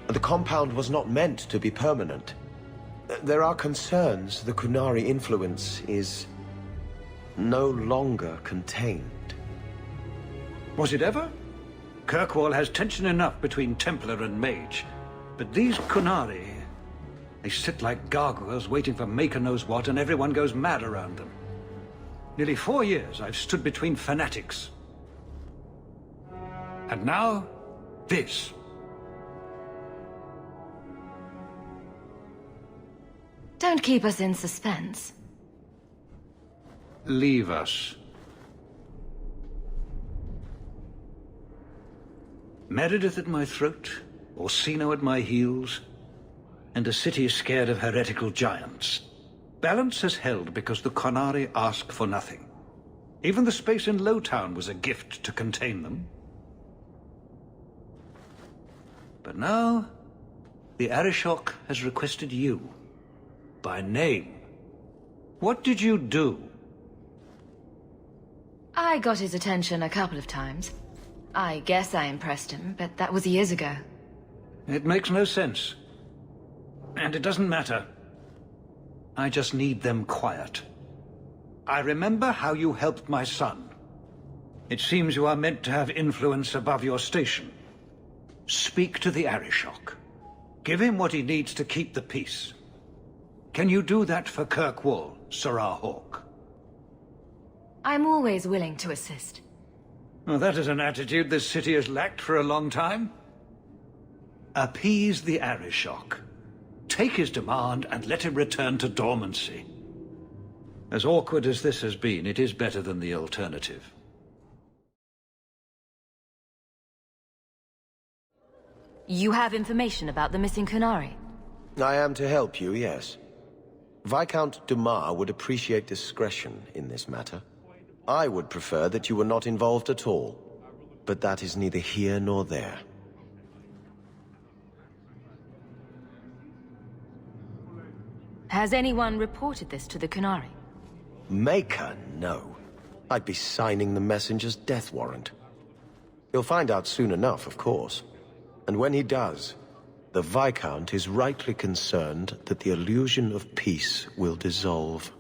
The compound was not meant to be permanent. There are concerns the Qunari influence is no longer contained. Was it ever? Kirkwall has tension enough between Templar and Mage. But these Qunari, they sit like gargoyles waiting for Maker knows what, and everyone goes mad around them. Nearly 4 years I've stood between fanatics. And now, this. Don't keep us in suspense. Leave us. Meredith at my throat, Orsino at my heels, and a city scared of heretical giants. Balance has held because the Qunari ask for nothing. Even the space in Lowtown was a gift to contain them. But now, the Arishok has requested you. By name. What did you do? I got his attention a couple of times. I guess I impressed him, but that was years ago. It makes no sense. And it doesn't matter. I just need them quiet. I remember how you helped my son. It seems you are meant to have influence above your station. Speak to the Arishok. Give him what he needs to keep the peace. Can you do that for Kirkwall, Aurora Hawke? I'm always willing to assist. Well, that is an attitude this city has lacked for a long time. Appease the Arishok. Take his demand and let him return to dormancy. As awkward as this has been, it is better than the alternative. You have information about the missing Qunari? I am to help you, yes. Viscount Dumas would appreciate discretion in this matter. I would prefer that you were not involved at all, but that is neither here nor there. Has anyone reported this to the Qunari? Maker, no. I'd be signing the messenger's death warrant. He'll find out soon enough, of course. And when he does, the Viscount is rightly concerned that the illusion of peace will dissolve.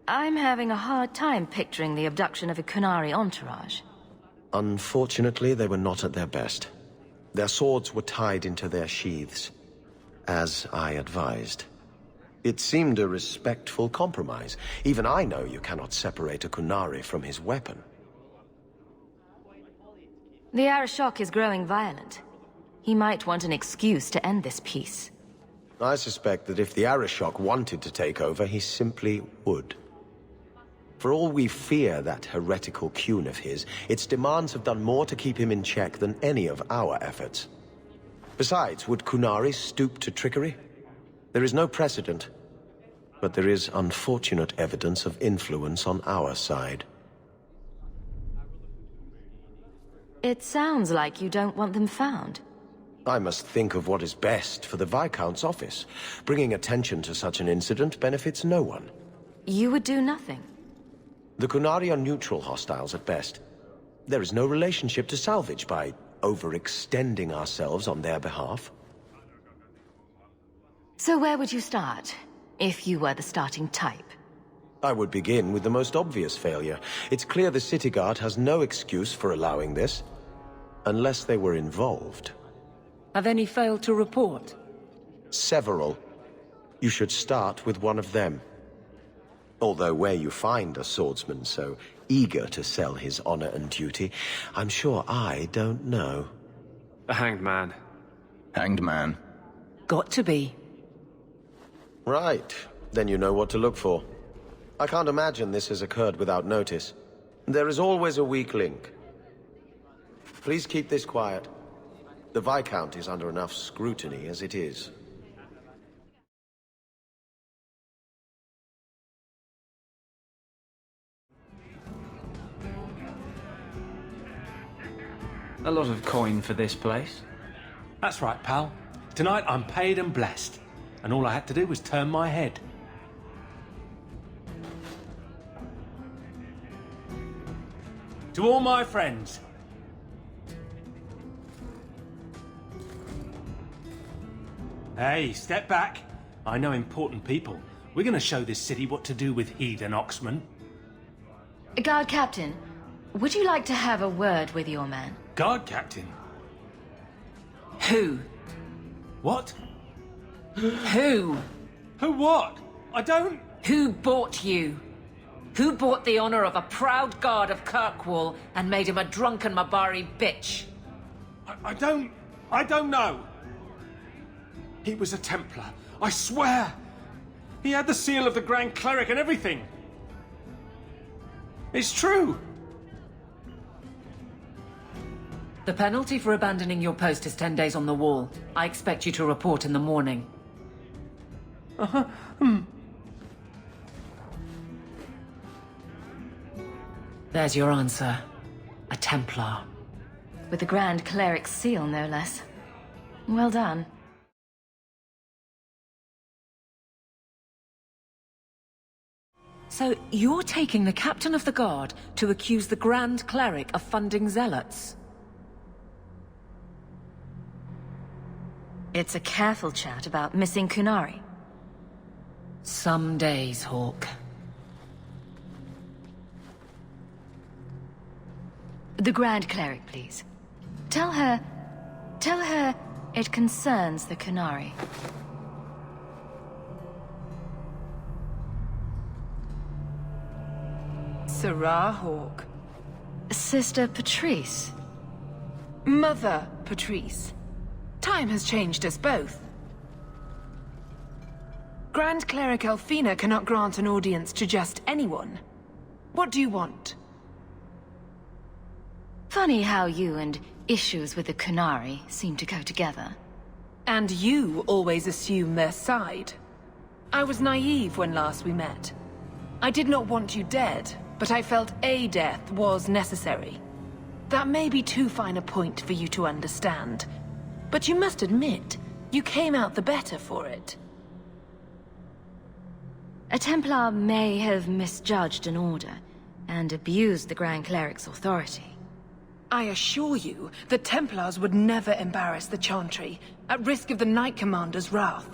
I'm having a hard time picturing the abduction of a Qunari entourage. Unfortunately, they were not at their best. Their swords were tied into their sheaths, as I advised. It seemed a respectful compromise. Even I know you cannot separate a Qunari from his weapon. The Arishok is growing violent. He might want an excuse to end this peace. I suspect that if the Arishok wanted to take over, he simply would. For all we fear that heretical Qun of his, its demands have done more to keep him in check than any of our efforts. Besides, would Qunari stoop to trickery? There is no precedent, but there is unfortunate evidence of influence on our side. It sounds like you don't want them found. I must think of what is best for the Viscount's office. Bringing attention to such an incident benefits no one. You would do nothing. The Qunari are neutral hostiles at best. There is no relationship to salvage by overextending ourselves on their behalf. So where would you start, if you were the starting type? I would begin with the most obvious failure. It's clear the City Guard has no excuse for allowing this, unless they were involved. Have any failed to report? Several. You should start with one of them. Although where you find a swordsman so eager to sell his honor and duty, I'm sure I don't know. The Hanged Man. Hanged Man. Got to be. Right. Then you know what to look for. I can't imagine this has occurred without notice. There is always a weak link. Please keep this quiet. The Viscount is under enough scrutiny as it is. A lot of coin for this place. That's right, pal. Tonight I'm paid and blessed, and all I had to do was turn my head. To all my friends, Hey, step back. I know important people. We're gonna show this city what to do with heathen Oxman. Guard Captain, would you like to have a word with your man? Guard captain? Who? What? Who? Who what? I don't... Who bought you? Who bought the honor of a proud guard of Kirkwall and made him a drunken Mabari bitch? I don't know. He was a Templar, I swear. He had the seal of the Grand Cleric and everything. It's true. The penalty for abandoning your post is 10 days on the wall. I expect you to report in the morning. There's your answer. A Templar. With the Grand Cleric's seal, no less. Well done. So you're taking the Captain of the Guard to accuse the Grand Cleric of funding zealots? It's a careful chat about missing Kunari. Some days, Hawke. The Grand Cleric, please. Tell her it concerns the Kunari. Aurora Hawke. Sister Patrice. Mother Patrice. Time has changed us both. Grand Cleric Elfina cannot grant an audience to just anyone. What do you want? Funny how you and issues with the Kunari seem to go together. And you always assume their side. I was naive when last we met. I did not want you dead, but I felt a death was necessary. That may be too fine a point for you to understand, but you must admit, you came out the better for it. A Templar may have misjudged an order and abused the Grand Cleric's authority. I assure you, the Templars would never embarrass the Chantry, at risk of the Knight Commander's wrath.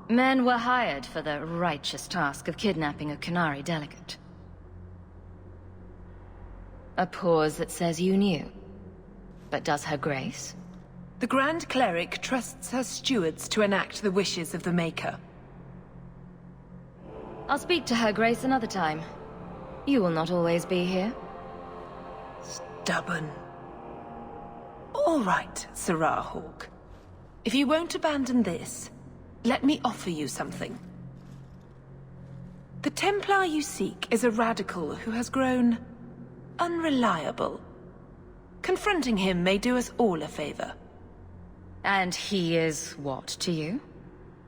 Men were hired for the righteous task of kidnapping a Kunari delegate. A pause that says you knew. But does her grace? The Grand Cleric trusts her stewards to enact the wishes of the Maker. I'll speak to her grace another time. You will not always be here. Stubborn. All right, Aurora Hawke. If you won't abandon this, let me offer you something. The Templar you seek is a radical who has grown unreliable. Confronting him may do us all a favor. And he is what to you?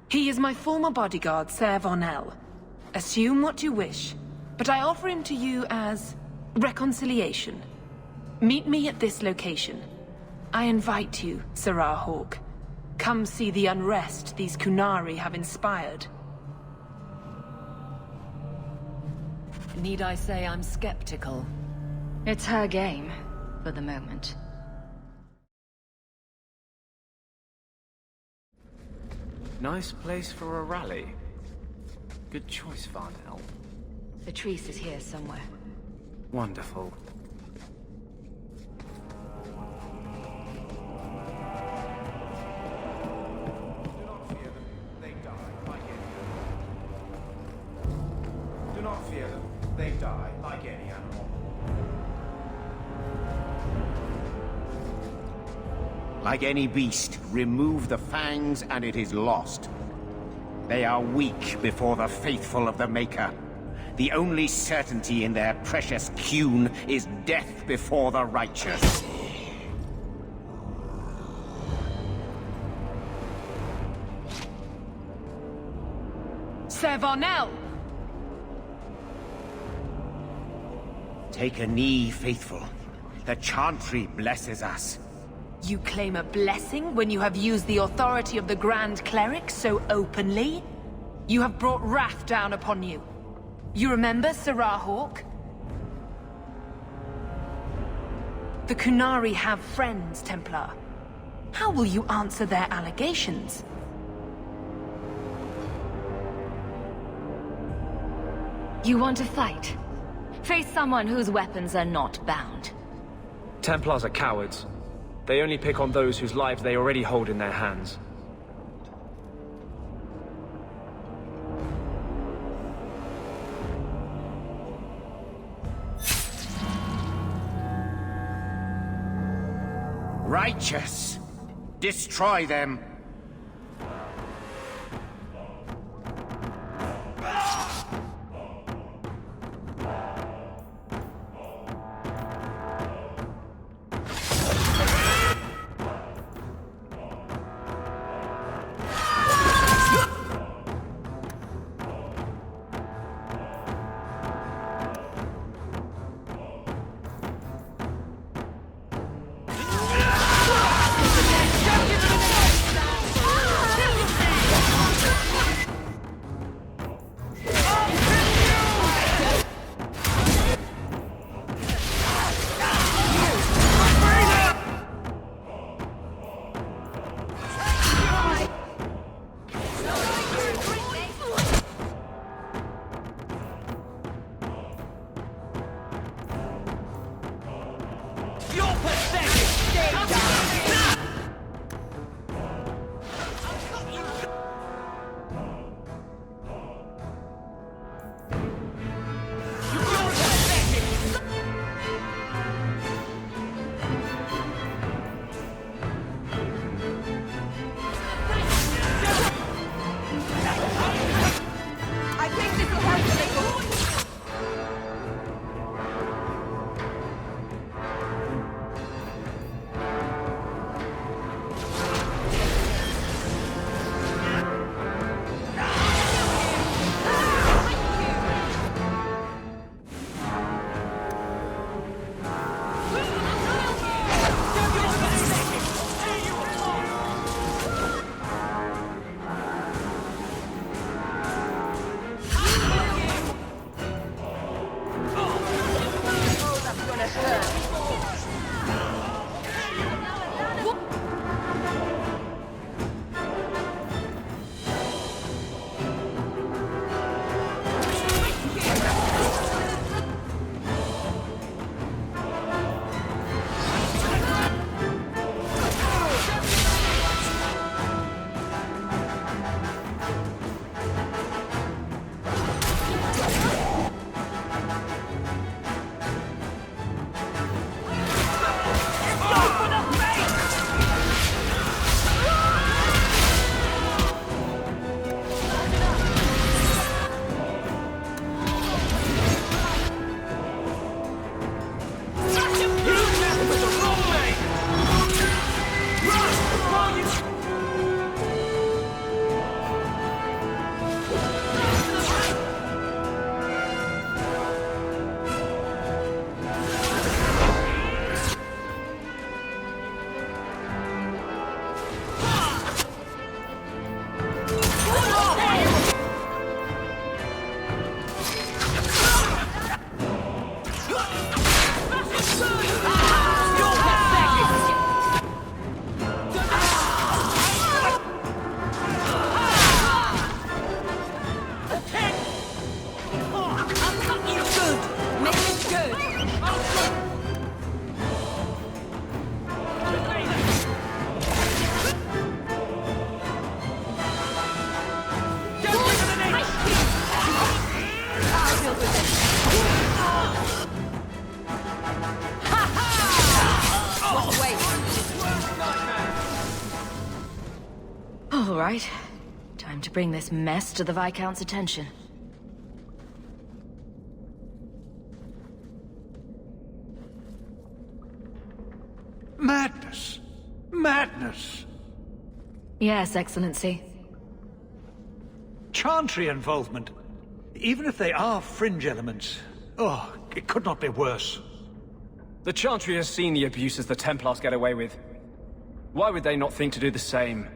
He is my former bodyguard, Ser Vonel. Assume what you wish, but I offer him to you as reconciliation. Meet me at this location. I invite you, Aurora Hawke. Come see the unrest these Kunari have inspired. Need I say I'm skeptical? It's her game, for the moment. Nice place for a rally. Good choice, Varnell. Patrice is here somewhere. Wonderful. Do not fear them. They die like any animal. Like any beast, remove the fangs and it is lost. They are weak before the faithful of the Maker. The only certainty in their precious Qun is death before the righteous. Ser Vonel! Take a knee, faithful. The Chantry blesses us. You claim a blessing when you have used the authority of the Grand Cleric so openly? You have brought wrath down upon you. You remember, Aurora Hawke? The Kunari have friends, Templar. How will you answer their allegations? You want to fight? Face someone whose weapons are not bound. Templars are cowards. They only pick on those whose lives they already hold in their hands. Righteous! Destroy them! All right. Time to bring this mess to the Viscount's attention. Madness! Madness! Yes, Excellency. Chantry involvement. Even if they are fringe elements. Oh, it could not be worse. The Chantry has seen the abuses the Templars get away with. Why would they not think to do the same?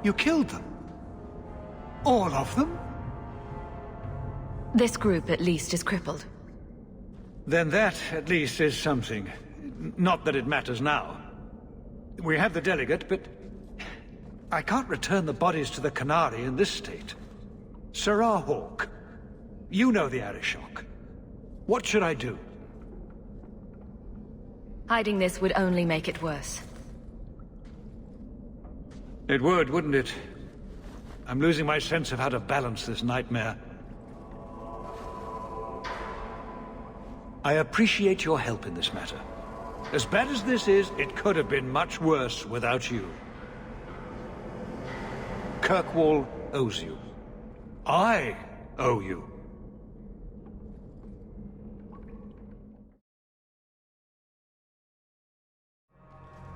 You killed them? All of them? This group, at least, is crippled. Then that, at least, is something. Not that it matters now. We have the delegate, but I can't return the bodies to the Canary in this state. Aurora Hawke, you know the Arishok. What should I do? Hiding this would only make it worse. It would, wouldn't it? I'm losing my sense of how to balance this nightmare. I appreciate your help in this matter. As bad as this is, it could have been much worse without you. Kirkwall owes you. I owe you.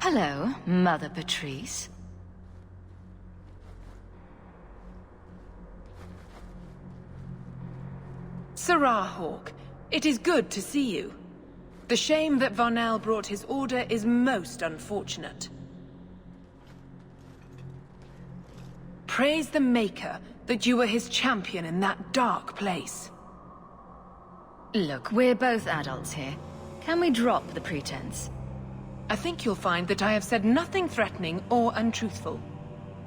Hello, Mother Patrice. Aurora Hawke, it is good to see you. The shame that Varnell brought his order is most unfortunate. Praise the Maker that you were his champion in that dark place. Look, we're both adults here. Can we drop the pretense? I think you'll find that I have said nothing threatening or untruthful.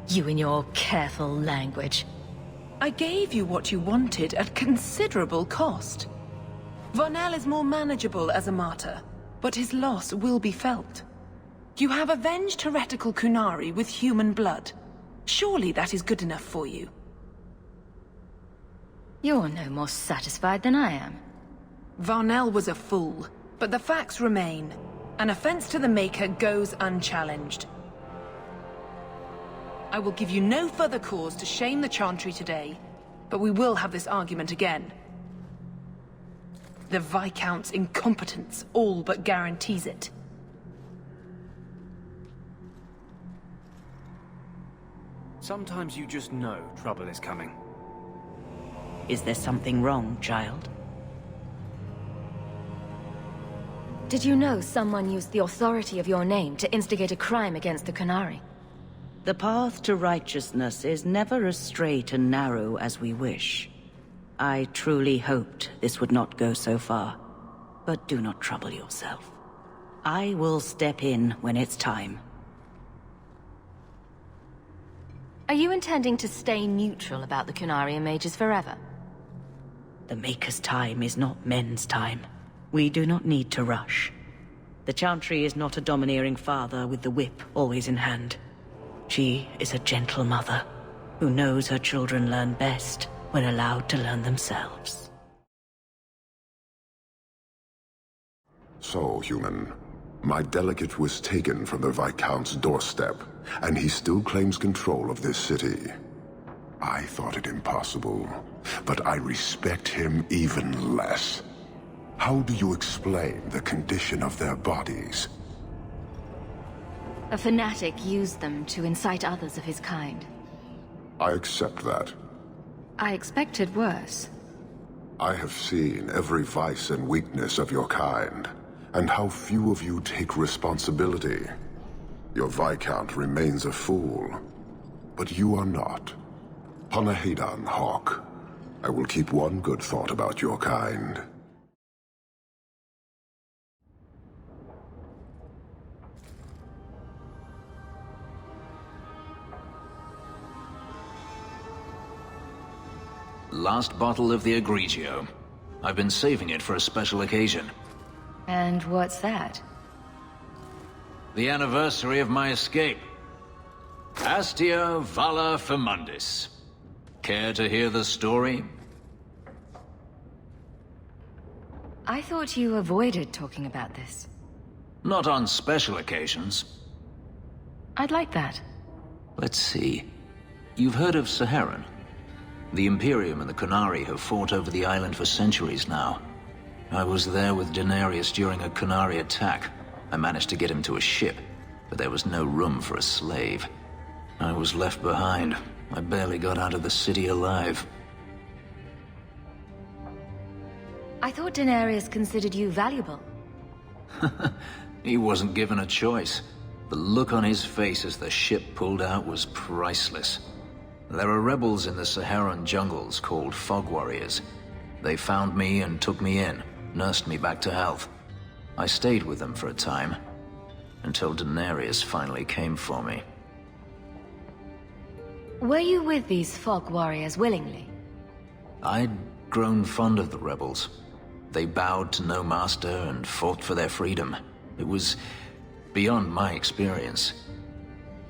You and your careful language. I gave you what you wanted at considerable cost. Varnell is more manageable as a martyr, but his loss will be felt. You have avenged heretical Kunari with human blood. Surely that is good enough for you. You're no more satisfied than I am. Varnell was a fool, but the facts remain. An offense to the Maker goes unchallenged. I will give you no further cause to shame the Chantry today, but we will have this argument again. The Viscount's incompetence all but guarantees it. Sometimes you just know trouble is coming. Is there something wrong, child? Did you know someone used the authority of your name to instigate a crime against the Canary? The path to righteousness is never as straight and narrow as we wish. I truly hoped this would not go so far, but do not trouble yourself. I will step in when it's time. Are you intending to stay neutral about the Canary mages forever? The Maker's time is not men's time. We do not need to rush. The Chantry is not a domineering father with the whip always in hand. She is a gentle mother who knows her children learn best when allowed to learn themselves. So, human, my delegate was taken from the Viscount's doorstep, and he still claims control of this city. I thought it impossible, but I respect him even less. How do you explain the condition of their bodies? A fanatic used them to incite others of his kind. I accept that. I expected worse. I have seen every vice and weakness of your kind, and how few of you take responsibility. Your Viscount remains a fool, but you are not. Panahedan, Hawke. I will keep one good thought about your kind. Last bottle of the Egregio. I've been saving it for a special occasion. And what's that? The anniversary of my escape. Astia Vala Firmundis. Care to hear the story? I thought you avoided talking about this. Not on special occasions. I'd like that. Let's see. You've heard of Saharan? The Imperium and the Canary have fought over the island for centuries now. I was there with Daenerys during a Canary attack. I managed to get him to a ship, but there was no room for a slave. I was left behind. I barely got out of the city alive. I thought Daenerys considered you valuable. He wasn't given a choice. The look on his face as the ship pulled out was priceless. There are rebels in the Saharan jungles called Fog Warriors. They found me and took me in. nursed me back to health. I stayed with them for a time, until Daenerys finally came for me. Were you with these fog warriors willingly? I'd grown fond of the rebels. They bowed to no master and fought for their freedom. It was beyond my experience.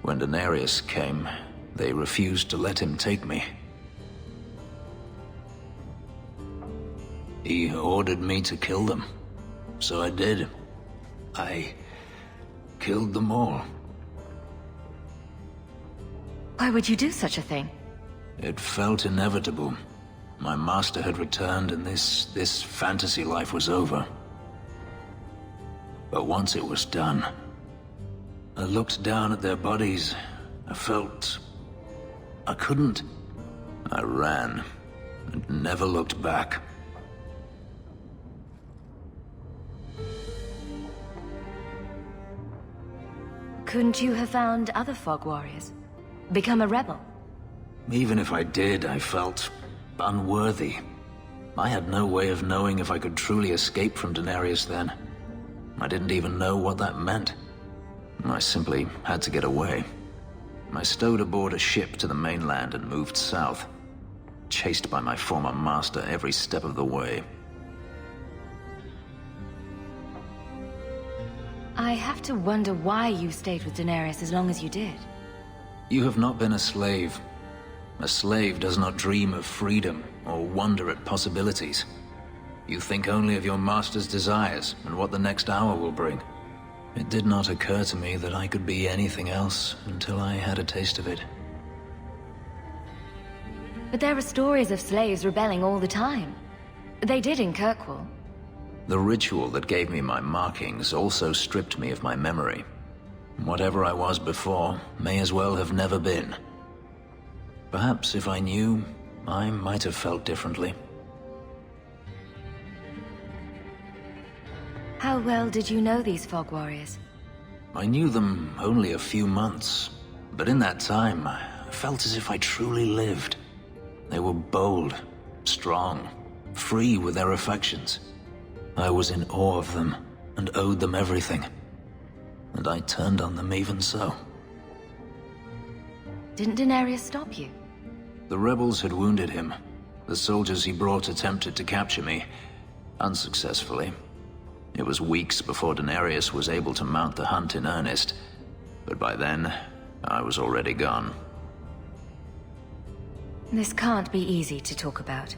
When Daenerys came, they refused to let him take me. He ordered me to kill them, so I did. I killed them all. Why would you do such a thing? It felt inevitable. My master had returned and this fantasy life was over. But once it was done, I looked down at their bodies. I felt I couldn't. I ran and never looked back. Couldn't you have found other fog warriors? Become a rebel? Even if I did, I felt unworthy. I had no way of knowing if I could truly escape from Daenerys then. I didn't even know what that meant. I simply had to get away. I stowed aboard a ship to the mainland and moved south, chased by my former master every step of the way. I have to wonder why you stayed with Daenerys as long as you did. You have not been a slave. A slave does not dream of freedom or wonder at possibilities. You think only of your master's desires and what the next hour will bring. It did not occur to me that I could be anything else until I had a taste of it. But there are stories of slaves rebelling all the time. They did in Kirkwall. The ritual that gave me my markings also stripped me of my memory. Whatever I was before may as well have never been. Perhaps if I knew, I might have felt differently. How well did you know these fog warriors? I knew them only a few months, but in that time, I felt as if I truly lived. They were bold, strong, free with their affections. I was in awe of them and owed them everything. And I turned on them even so. Didn't Daenerys stop you? The rebels had wounded him. The soldiers he brought attempted to capture me, unsuccessfully. It was weeks before Daenerys was able to mount the hunt in earnest, but by then, I was already gone. This can't be easy to talk about.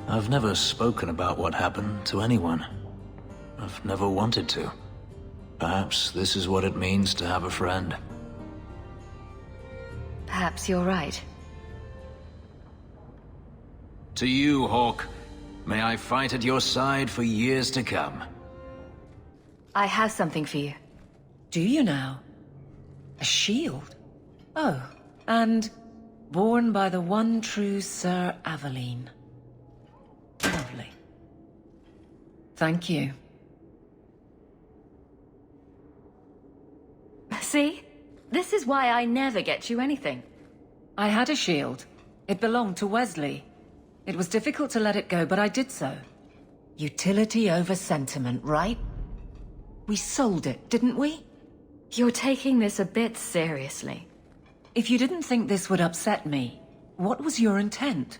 I've never spoken about what happened to anyone. I've never wanted to. Perhaps this is what it means to have a friend. Perhaps you're right. To you, Hawke. May I fight at your side for years to come. I have something for you. Do you now? A shield? Oh, and born by the one true Sir Aveline. Lovely. Thank you. See? This is why I never get you anything. I had a shield. It belonged to Wesley. It was difficult to let it go, but I did so. Utility over sentiment, right? We sold it, didn't we? You're taking this a bit seriously. If you didn't think this would upset me, what was your intent?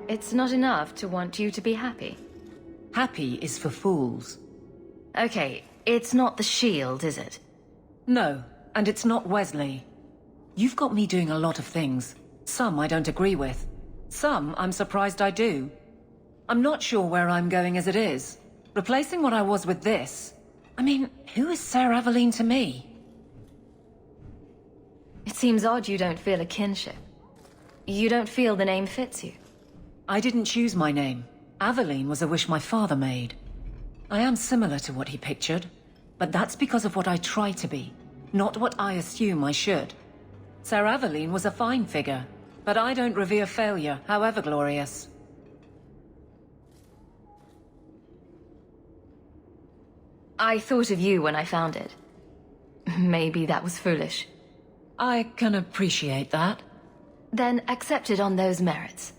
It's not enough to want you to be happy. Happy is for fools. Okay, it's not the shield, is it? No, and it's not Wesley. You've got me doing a lot of things. Some I don't agree with. Some I'm surprised I do. I'm not sure where I'm going as it is. Replacing what I was with this... I mean, who is Sir Aveline to me? It seems odd you don't feel a kinship. You don't feel the name fits you. I didn't choose my name. Aveline was a wish my father made. I am similar to what he pictured, but that's because of what I try to be, not what I assume I should. Sir Aveline was a fine figure, but I don't revere failure, however glorious. I thought of you when I found it. Maybe that was foolish. I can appreciate that. Then accept it on those merits.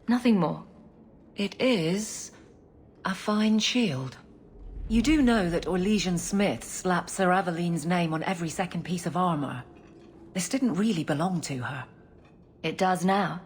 Nothing more. It is a fine shield. You do know that Orlesian Smith slapped Sir Aveline's name on every second piece of armor. This didn't really belong to her. It does now.